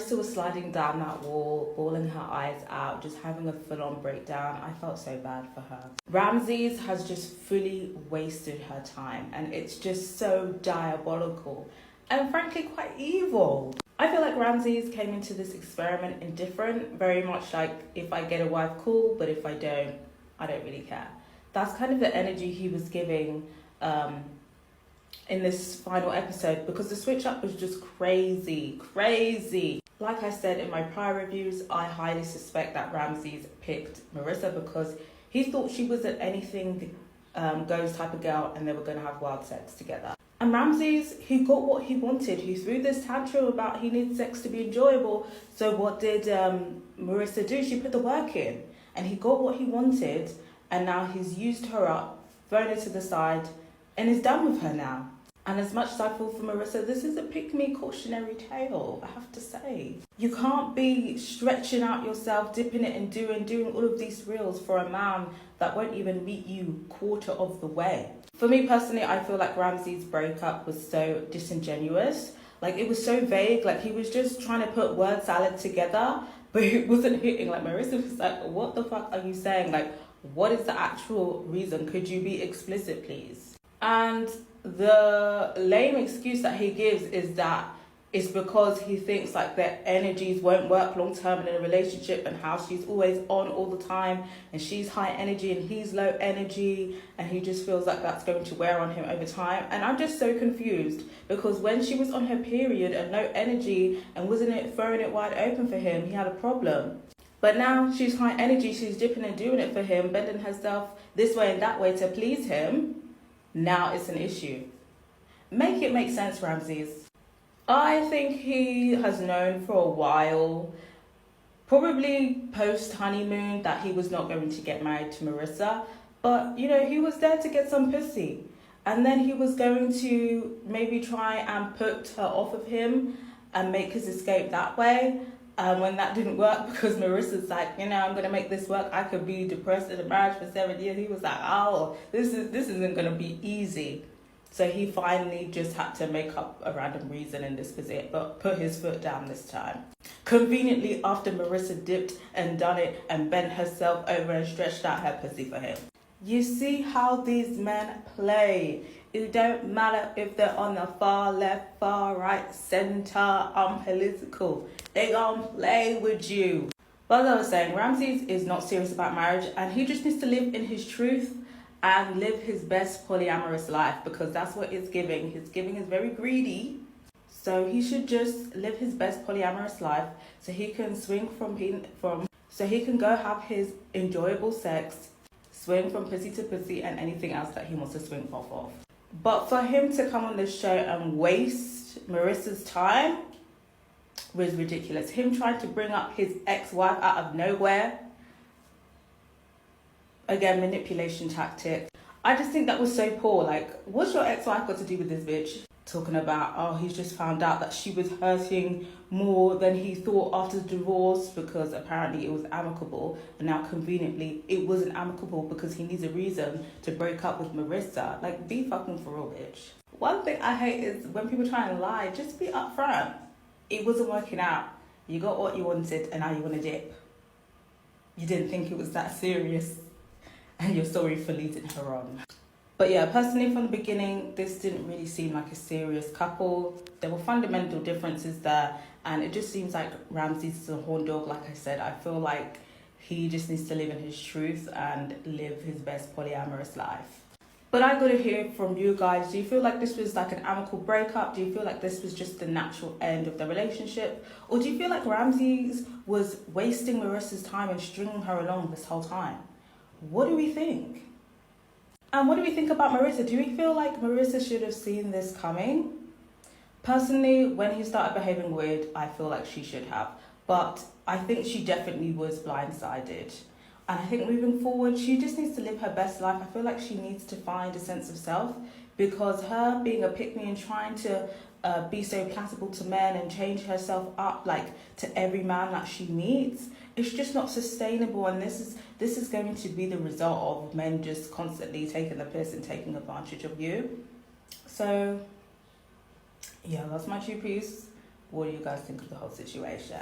Marissa was sliding down that wall, bawling her eyes out, just having a full-on breakdown. I felt so bad for her. Ramses has just fully wasted her time, and it's just so diabolical and frankly quite evil. I feel like Ramses came into this experiment indifferent, very much like, if I get a wife, cool, but if I don't really care. That's kind of the energy he was giving in this final episode, because the switch up was just crazy. Like I said in my prior reviews, I highly suspect that Ramses picked Marissa because he thought she was an anything goes type of girl and they were going to have wild sex together. And Ramses, he got what he wanted. He threw this tantrum about he needs sex to be enjoyable. So what did Marissa do? She put the work in, and he got what he wanted, and now he's used her up, thrown her to the side, and is done with her now. And as much as I feel for Marissa, this is a pick-me cautionary tale, I have to say. You can't be stretching out yourself, dipping it and doing all of these reels for a man that won't even meet you quarter of the way. For me personally, I feel like Ramses' breakup was so disingenuous. Like, it was so vague. Like, he was just trying to put word salad together, but it wasn't hitting. Like, Marissa was like, what the fuck are you saying? Like, what is the actual reason? Could you be explicit, please? And the lame excuse that he gives is that it's because he thinks like their energies won't work long term in a relationship, and how she's always on all the time and she's high energy and he's low energy, and he just feels like that's going to wear on him over time. And I'm just so confused, because when she was on her period and low energy and wasn't it throwing it wide open for him, he had a problem. But now she's high energy, she's dipping and doing it for him, bending herself this way and that way to please him. Now it's an issue. Make it make sense, Ramses. I think he has known for a while, probably post-honeymoon, that he was not going to get married to Marissa. But, you know, he was there to get some pussy. And then he was going to maybe try and put her off of him and make his escape that way. When that didn't work, because Marissa's like, you know, I'm going to make this work. I could be depressed in a marriage for 7 years. He was like, oh, this isn't going to be easy. So he finally just had to make up a random reason in this visit, but put his foot down this time. Conveniently, after Marissa dipped and done it and bent herself over and stretched out her pussy for him. You see how these men play. It don't matter if they're on the far left, far right, center, unpolitical. They gonna play with you. But as I was saying, Ramses is not serious about marriage, and he just needs to live in his truth and live his best polyamorous life, because that's what it's giving. His giving is very greedy. So he should just live his best polyamorous life so he can swing so he can go have his enjoyable sex, swing from pussy to pussy and anything else that he wants to swing off of. But for him to come on this show and waste Marissa's time was ridiculous. Him trying to bring up his ex-wife out of nowhere. Again, manipulation tactic. I just think that was so poor. Like, what's your ex-wife got to do with this bitch? Talking about, oh, he's just found out that she was hurting more than he thought after the divorce, because apparently it was amicable, and now conveniently it wasn't amicable because he needs a reason to break up with Marissa. Like, be fucking for real, bitch. One thing I hate is when people try and lie, just be upfront. It wasn't working out. You got what you wanted and now you want to dip. You didn't think it was that serious, and you're sorry for leading her on. But yeah, personally from the beginning, this didn't really seem like a serious couple. There were fundamental differences there, and it just seems like Ramses is a horn dog. Like I said, I feel like he just needs to live in his truth and live his best polyamorous life. But I gotta hear from you guys. Do you feel like this was like an amicable breakup? Do you feel like this was just the natural end of the relationship? Or do you feel like Ramses was wasting Marissa's time and stringing her along this whole time? What do we think? And what do we think about Marissa? Do we feel like Marissa should have seen this coming? Personally, when he started behaving weird, I feel like she should have. But I think she definitely was blindsided. And I think moving forward, she just needs to live her best life. I feel like she needs to find a sense of self, because her being a pick-me and trying to be so palatable to men and change herself up like to every man that she meets, it's just not sustainable. And this is going to be the result of men just constantly taking the piss and taking advantage of you. So yeah, that's my 2 piece. What do you guys think of the whole situation?